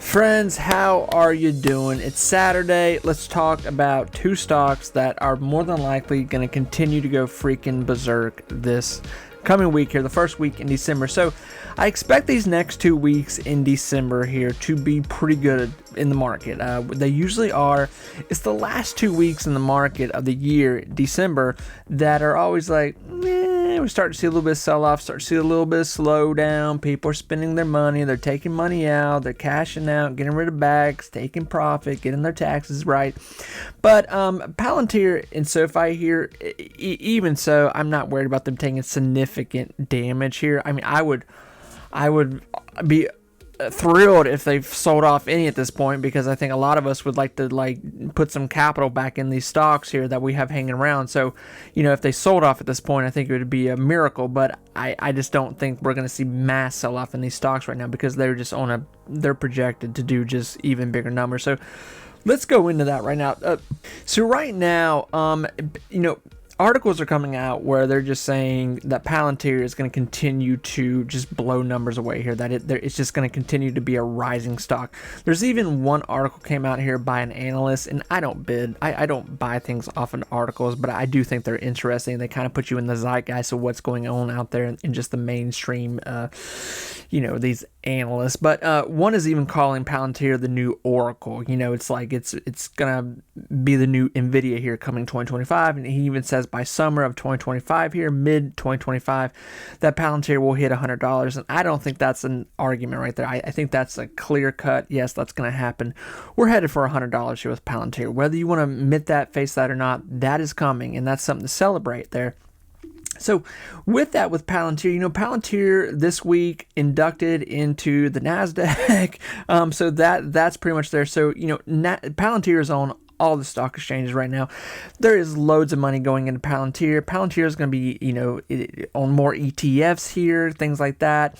Friends, how are you doing? It's Saturday. Let's talk about two stocks that are more than likely going to continue to go freaking berserk this coming week here, the first week in December. So I expect these next 2 weeks in December here to be pretty good in the market. They usually are. It's the last 2 weeks in the market of the year, December, that are always like, we start to see a little bit of sell-off, start to see a little bit of slowdown. People are spending their money. They're taking money out. They're cashing out, getting rid of bags, taking profit, getting their taxes right. But Palantir and Sofi here, even so, I'm not worried about them taking significant damage here. I mean, I would be thrilled if they've sold off any at this point, because I think a lot of us would like to put some capital back in these stocks here that we have hanging around. So, if they sold off at this point, I think it would be a miracle, but I just don't think we're going to see mass sell off in these stocks right now, because they're just they're projected to do just even bigger numbers. So let's go into that right now. So right now, articles are coming out where they're just saying that Palantir is going to continue to just blow numbers away here, that it's just going to continue to be a rising stock. There's even one article came out here by an analyst, and I don't buy things off of articles, but I do think they're interesting. They kind of put you in the zeitgeist of what's going on out there in just the mainstream, these analysts. But one is even calling Palantir the new Oracle. It's like it's going to be the new Nvidia here coming 2025, and he even says by summer of 2025 here, mid 2025, that Palantir will hit $100. And I don't think that's an argument right there. I think that's a clear cut. Yes, that's going to happen. We're headed for $100 here with Palantir. Whether you want to admit that, face that or not, that is coming, and that's something to celebrate there. So with that, with Palantir, Palantir this week inducted into the NASDAQ. So that's pretty much there. So, Palantir is on all the stock exchanges right now. There is loads of money going into Palantir. Palantir is going to be, on more ETFs here, things like that.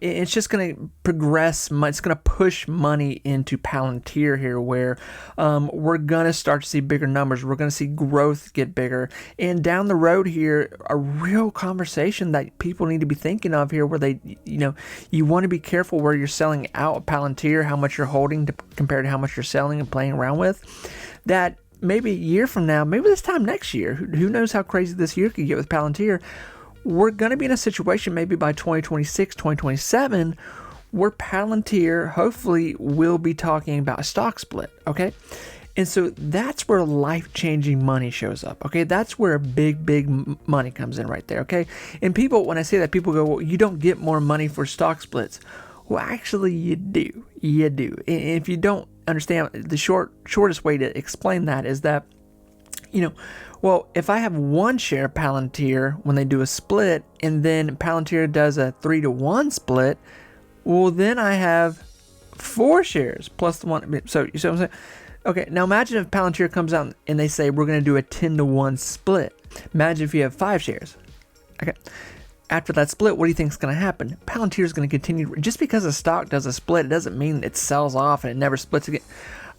It's just going to progress. It's going to push money into Palantir here, where we're going to start to see bigger numbers. We're going to see growth get bigger. And down the road here, a real conversation that people need to be thinking of here, where they, you want to be careful where you're selling out Palantir, how much you're holding compared to how much you're selling and playing around with. That maybe a year from now, maybe this time next year, who knows how crazy this year could get with Palantir, we're going to be in a situation maybe by 2026, 2027, where Palantir hopefully will be talking about a stock split, okay? And so that's where life-changing money shows up, okay? That's where big money comes in right there, okay? And people, when I say that, people go, well, you don't get more money for stock splits. Well, actually, you do. You do. And if you don't understand, the shortest way to explain that is that, well, if I have one share of Palantir when they do a split, and then Palantir does a 3-to-1 split, well, then I have 4 shares plus the one. So you see what I'm saying? Okay, now imagine if Palantir comes out and they say we're going to do a 10-to-1 split. Imagine if you have 5 shares. Okay. After that split, what do you think is going to happen? Palantir is going to continue. Just because a stock does a split, it doesn't mean it sells off and it never splits again.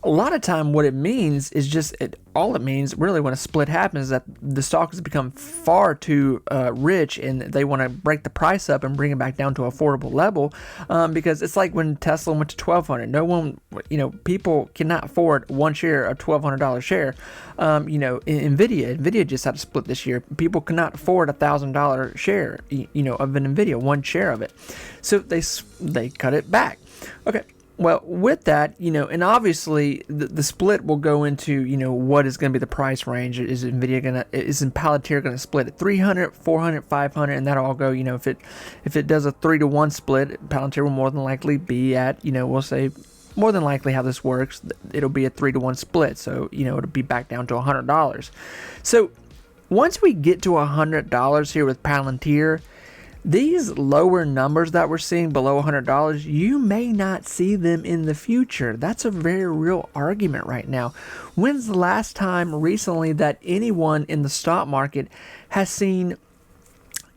A lot of time, what it means is just all it means really when a split happens is that the stock has become far too rich, and they want to break the price up and bring it back down to an affordable level, because it's like when Tesla went to $1,200. No one, people cannot afford one share, a $1,200 share. Nvidia just had a split this year. People cannot afford $1,000 share, of an Nvidia, one share of it. So they cut it back. Okay. Well, with that, and obviously the split will go into, what is going to be the price range. Is Palantir going to split at 300, 400, 500, and that'll all go, if it does a 3-to-1 split, Palantir will more than likely be at, we'll say more than likely how this works, it'll be a 3-to-1 split. So, it'll be back down to $100. So once we get to $100 here with Palantir, these lower numbers that we're seeing below $100, you may not see them in the future. That's a very real argument right now. When's the last time recently that anyone in the stock market has seen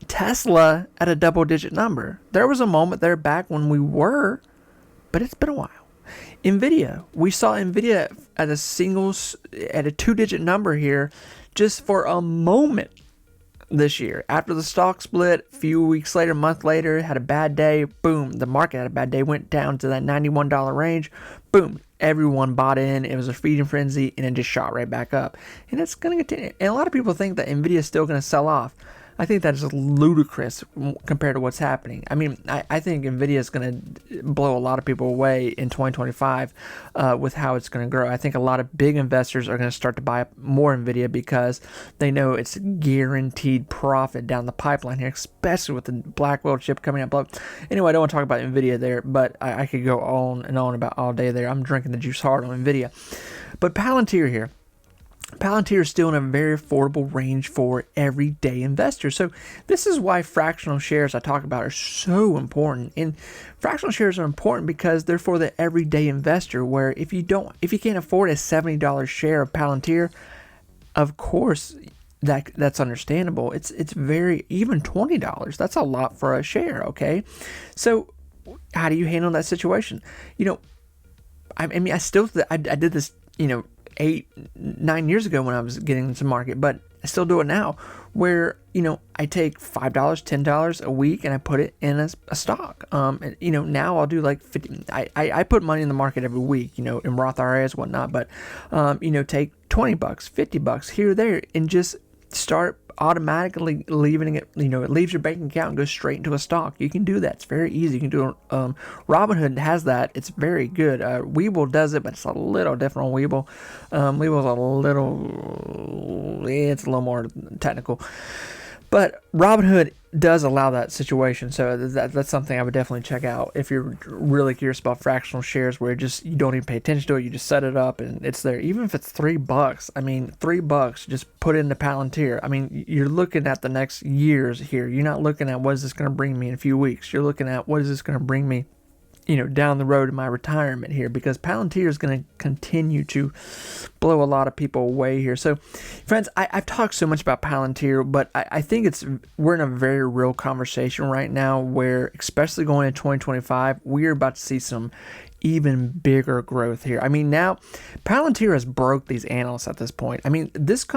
Tesla at a double-digit number? There was a moment there back when we were, but it's been a while. Nvidia, we saw Nvidia at a 2-digit number here just for a moment. this year. After the stock split, a few weeks later, a month later, had a bad day. Boom, the market had a bad day, went down to that $91 range. Boom, everyone bought in. It was a feeding frenzy, and it just shot right back up. And it's going to continue. And a lot of people think that Nvidia is still going to sell off. I think that is ludicrous compared to what's happening. I mean, I think Nvidia is going to blow a lot of people away in 2025 with how it's going to grow. I think a lot of big investors are going to start to buy more Nvidia because they know it's guaranteed profit down the pipeline here, especially with the Blackwell chip coming up. Anyway, I don't want to talk about Nvidia there, but I could go on and on about all day there. I'm drinking the juice hard on Nvidia. But Palantir here. Palantir is still in a very affordable range for everyday investors. So this is why fractional shares I talk about are so important. And fractional shares are important because they're for the everyday investor, where if you can't afford a $70 share of Palantir, of course that's understandable. It's very, even $20. That's a lot for a share, okay? So how do you handle that situation? I mean, I did this, 8-9 years ago when I was getting into the market, but I still do it now, where I take $5, $10 a week and I put it in a stock. Now I'll do like 50. I put money in the market every week, in Roth IRAs, whatnot. But take $20, $50 here or there, and just start automatically leaving it. It leaves your bank account and goes straight into a stock. You can do that. It's very easy. You can do it. Robinhood has that. It's very good. Webull does it, but it's a little different on Webull. Webull's it's a little more technical. But Robinhood does allow that situation, so that's something I would definitely check out if you're really curious about fractional shares, where you don't even pay attention to it. You just set it up and it's there. Even if it's $3, I mean, $3, just put it into Palantir. I mean, you're looking at the next years here. You're not looking at what is this going to bring me in a few weeks. You're looking at what is this going to bring me down the road in my retirement here, because Palantir is going to continue to blow a lot of people away here. So, friends, I've talked so much about Palantir, but I think we're in a very real conversation right now where, especially going into 2025, we're about to see some even bigger growth here. I mean, now Palantir has broke these analysts at this point. I mean,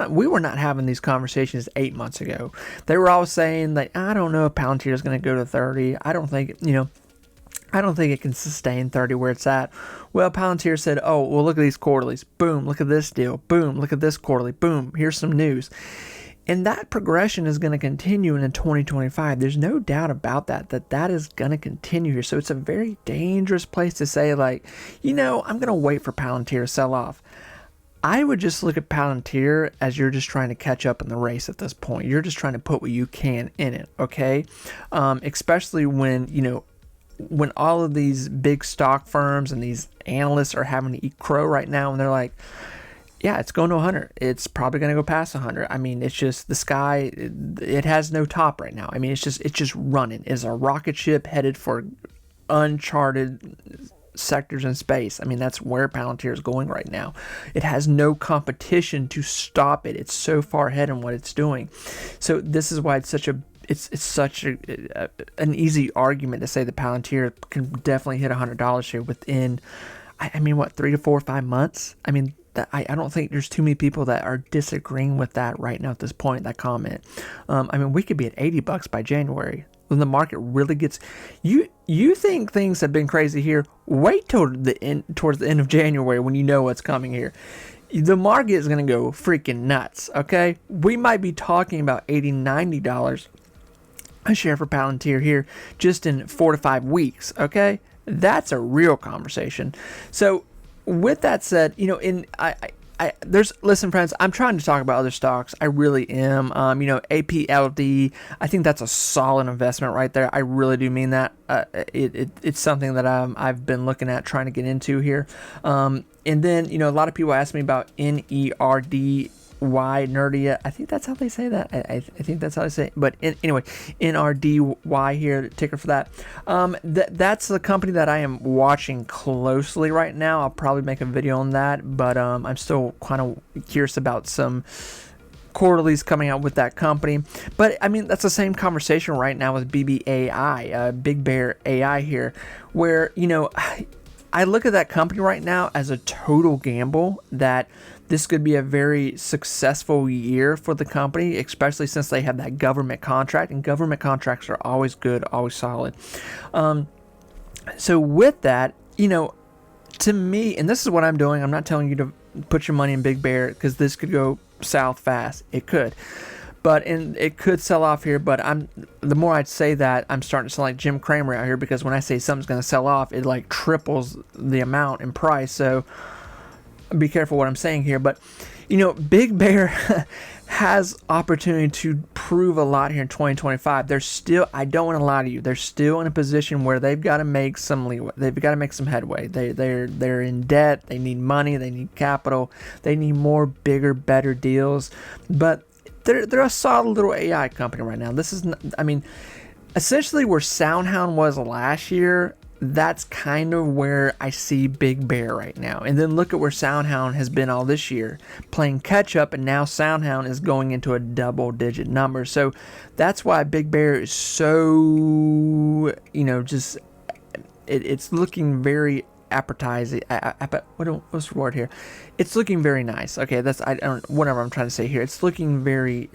we were not having these conversations 8 months ago. They were all saying that, I don't know if Palantir is going to go to 30. I don't think it can sustain 30 where it's at. Well, Palantir said, oh, well, look at these quarterlies. Boom, look at this deal. Boom, look at this quarterly. Boom, here's some news. And that progression is going to continue into 2025. There's no doubt about that is going to continue here. So it's a very dangerous place to say, like, I'm going to wait for Palantir to sell off. I would just look at Palantir as you're just trying to catch up in the race at this point. You're just trying to put what you can in it, okay? Especially when all of these big stock firms and these analysts are having to eat crow right now, and they're like, yeah, it's going to 100. It's probably going to go past 100. I mean, it's just the sky. It has no top right now. I mean, it's just running. It's a rocket ship headed for uncharted sectors in space. I mean, that's where Palantir is going right now. It has no competition to stop it. It's so far ahead in what it's doing. So this is why it's such an easy argument to say that Palantir can definitely hit $100 here within, 3 to 4 or 5 months. I mean, I don't think there's too many people that are disagreeing with that right now at this point, that comment. We could be at $80 by January when the market really gets. You think things have been crazy here? Wait towards the end of January when you know what's coming here. The market is going to go freaking nuts, okay? We might be talking about $80, $90 a share for Palantir here just in 4 to 5 weeks, okay? That's a real conversation. So with that said, listen, friends, I'm trying to talk about other stocks. I really am. APLD, I think that's a solid investment right there. I really do mean that. It's something that I've been looking at, trying to get into here. And then, a lot of people ask me about NERDY, Nerdia. I think that's how they say that. I think that's how they say it. But anyway, NRDY here, the ticker for that. That's the company that I am watching closely right now. I'll probably make a video on that, but I'm still kind of curious about some quarterlies coming out with that company. But that's the same conversation right now with BBAI, Big Bear AI here, where I look at that company right now as a total gamble that this could be a very successful year for the company, especially since they have that government contract, and government contracts are always good, always solid. So with that, to me, and this is what I'm doing, I'm not telling you to put your money in Big Bear because this could go south fast. It could. It could sell off here, but the more I'd say that, I'm starting to sound like Jim Cramer out here, because when I say something's going to sell off, it like triples the amount in price. So be careful what I'm saying here. But, Big Bear has opportunity to prove a lot here in 2025. They're still, I don't want to lie to you, they're still in a position where they've got to make some leeway. They've got to make some headway. They're in debt. They need money. They need capital. They need more, bigger, better deals. But they're a solid little AI company right now. This is, essentially where SoundHound was last year. That's kind of where I see Big Bear right now. And then look at where SoundHound has been all this year, playing catch up, and now SoundHound is going into a double-digit number. So that's why Big Bear is so, it's looking very appetizing. What's the word here? It's looking very nice. Okay, that's whatever I'm trying to say here. It's looking very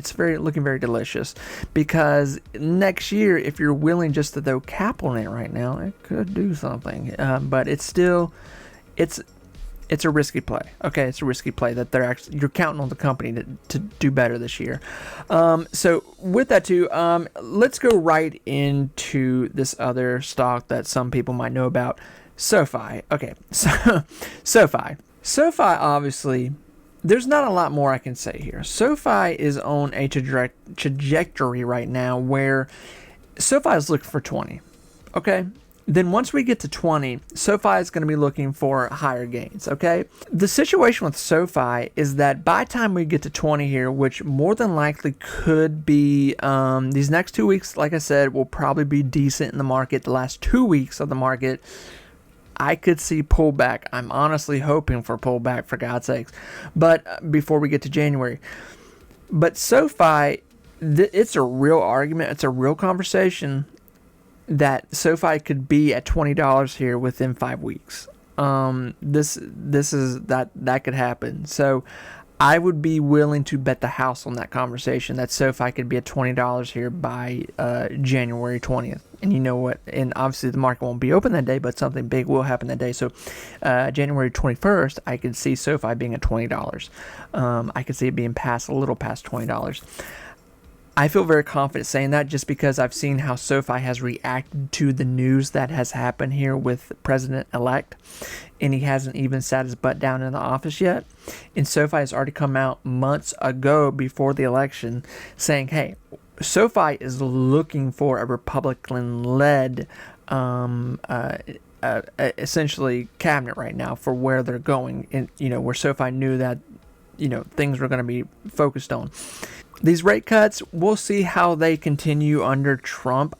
delicious, because next year, if you're willing just to throw cap on it right now, it could do something. But it's still, it's a risky play. Okay, it's a risky play that you're counting on the company to do better this year. So with that too, let's go right into this other stock that some people might know about. Sofi. Okay, so Sofi, obviously, there's not a lot more I can say here. Sofi is on a trajectory right now where Sofi is looking for 20. Okay, then once we get to 20, Sofi is going to be looking for higher gains. Okay, the situation with Sofi is that by the time we get to 20 here, which more than likely could be these next 2 weeks, like I said, will probably be decent in the market. The last 2 weeks of the market, I could see pullback. I'm honestly hoping for pullback, for God's sakes. But before we get to January. But Sofi, it's a real argument. It's a real conversation that Sofi could be at $20 here within 5 weeks. This is that could happen. So I would be willing to bet the house on that conversation that Sofi could be at $20 here by January 20th. And you know what? And obviously the market won't be open that day, but something big will happen that day. So January 21st, I could see Sofi being at $20. I could see it being a little past $20. I feel very confident saying that just because I've seen how Sofi has reacted to the news that has happened here with President-elect, and he hasn't even sat his butt down in the office yet. And Sofi has already come out months ago before the election saying, hey, Sofi is looking for a Republican-led essentially cabinet right now for where they're going, and where Sofi knew that things were going to be focused on. These rate cuts, we'll see how they continue under Trump.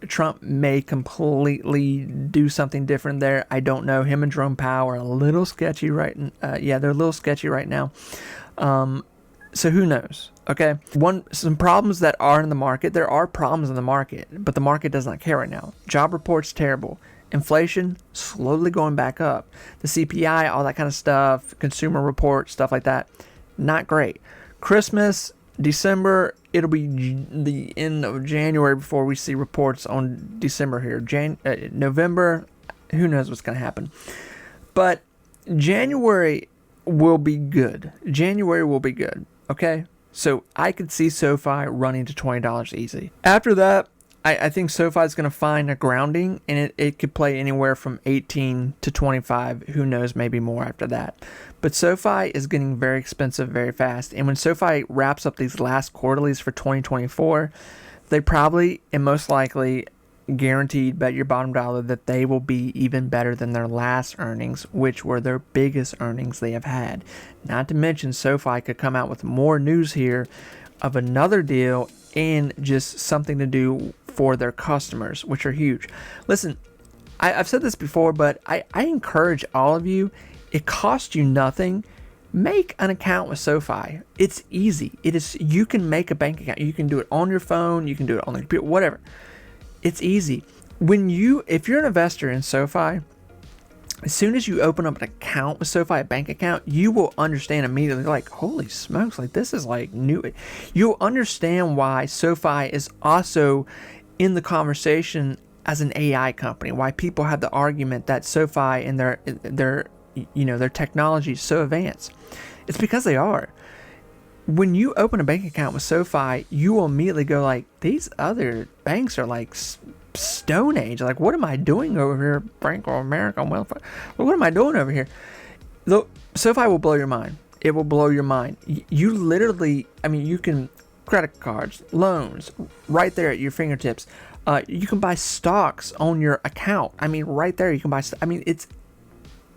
Trump may completely do something different there. I don't know. Him and Jerome Powell are a little sketchy they're a little sketchy right now. So who knows? Okay. Some problems that are in the market. There are problems in the market, but the market does not care right now. Job reports terrible. Inflation slowly going back up. The CPI, all that kind of stuff, consumer reports, stuff like that, not great. Christmas, December, it'll be the end of January before we see reports on December here. November, who knows what's going to happen. But January will be good. Okay? So I could see Sofi running to $20 easy. After that, I think Sofi is going to find a grounding, and it could play anywhere from 18 to 25. Who knows, maybe more after that. But Sofi is getting very expensive very fast. And when Sofi wraps up these last quarterlies for 2024, they probably and most likely guaranteed bet your bottom dollar that they will be even better than their last earnings, which were their biggest earnings they have had. Not to mention Sofi could come out with more news here of another deal and just something to do for their customers, which are huge. Listen, I've said this before, but I encourage all of you, it costs you nothing. Make an account with Sofi. It's easy. You can make a bank account. You can do it on your phone. You can do it on the computer, whatever. It's easy. If you're an investor in Sofi, as soon as you open up an account with SoFi, a bank account, you will understand immediately, like, holy smokes, like this is like new. You'll understand why SoFi is also in the conversation as an AI company, why people have the argument that SoFi and their technology is so advanced. It's because they are. When you open a bank account with SoFi, you will immediately go like, these other banks are like Stone Age. Like, what am I doing over here? Bank of America, welfare. What am I doing over here? Look, SoFi will blow your mind. It will blow your mind. You literally, you can credit cards, loans, right there at your fingertips. You can buy stocks on your account. Right there you can buy. It's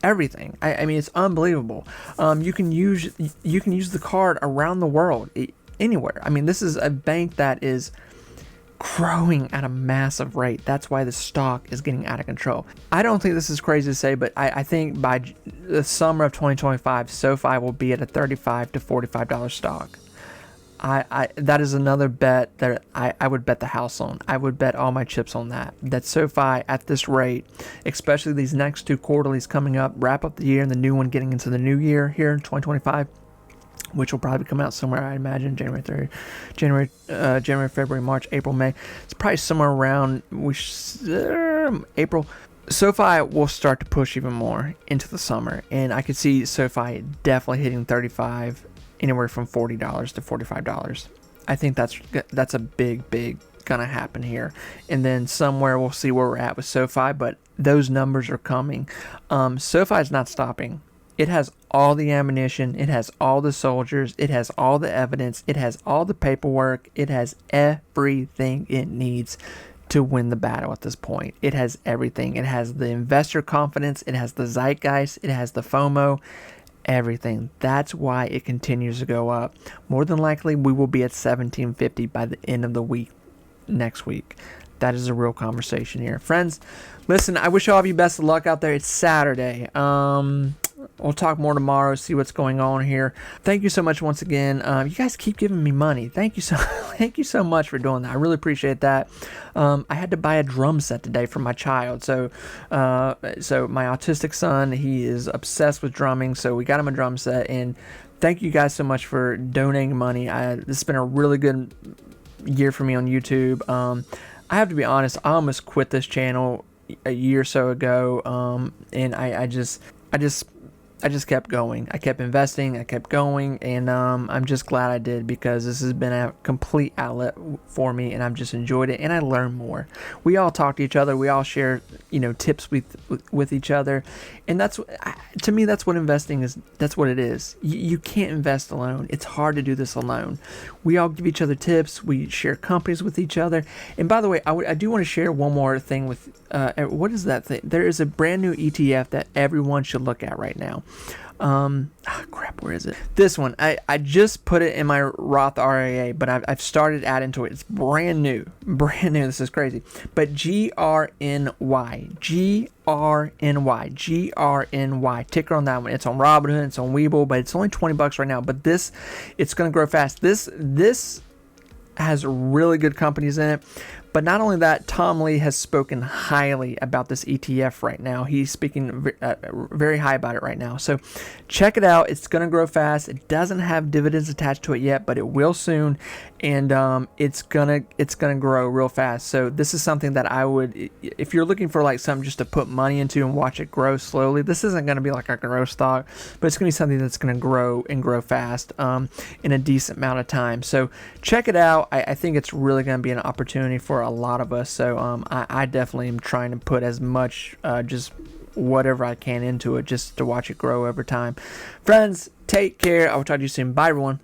everything. It's unbelievable. You can use the card around the world, anywhere. This is a bank that is growing at a massive rate. That's why the stock is getting out of control. I don't think this is crazy to say, but I think by the summer of 2025, SoFi will be at a $35 to $45 stock. That is another bet that I would bet the house on. I would bet all my chips on that. That SoFi at this rate, especially these next two quarterlies coming up, wrap up the year and the new one getting into the new year here in 2025, which will probably come out somewhere, I imagine, January, February, March, April, May. It's probably somewhere around April. SoFi will start to push even more into the summer, and I could see SoFi definitely hitting 35, anywhere from $40 to $45. I think that's a big gonna happen here, and then somewhere we'll see where we're at with SoFi, but those numbers are coming. SoFi is not stopping. It has all the ammunition, it has all the soldiers, it has all the evidence, it has all the paperwork, it has everything it needs to win the battle at this point. It has everything. It has the investor confidence, it has the zeitgeist, it has the FOMO, everything. That's why it continues to go up. More than likely, we will be at 1750 by the end of the week next week. That is a real conversation here. Friends, listen, I wish all of you best of luck out there. It's Saturday. We'll talk more tomorrow, see what's going on here. Thank you so much once again. You guys keep giving me money. Thank you so much for doing that. I really appreciate that. I had to buy a drum set today for my child. So my autistic son, he is obsessed with drumming. So we got him a drum set, and thank you guys so much for donating money. This has been a really good year for me on YouTube. I have to be honest, I almost quit this channel a year or so ago, and I just kept going. I kept investing, I kept going, and I'm just glad I did, because this has been a complete outlet for me, and I've just enjoyed it, and I learned more. We all talk to each other, we all share, tips with each other, and to me, that's what investing is. That's what it is. You can't invest alone. It's hard to do this alone. We all give each other tips, we share companies with each other, and by the way, I do want to share one more thing with, what is that thing? There is a brand new ETF that everyone should look at right now. Crap, where is it? This one. I just put it in my Roth IRA, but I've started adding to it. It's brand new. This is crazy. But GRNY, ticker on that one. It's on Robinhood, it's on Webull, but it's only $20 right now. But it's going to grow fast. This has really good companies in it. But not only that, Tom Lee has spoken highly about this ETF right now. He's speaking very high about it right now. So check it out. It's going to grow fast. It doesn't have dividends attached to it yet, but it will soon. And it's gonna grow real fast. So this is something that I would, if you're looking for like something just to put money into and watch it grow slowly, this isn't going to be like a growth stock, but it's going to be something that's going to grow and grow fast in a decent amount of time. So check it out. I think it's really going to be an opportunity for a lot of us. So I definitely am trying to put as much just whatever I can into it just to watch it grow over time. Friends, take care. I will talk to you soon. Bye, everyone.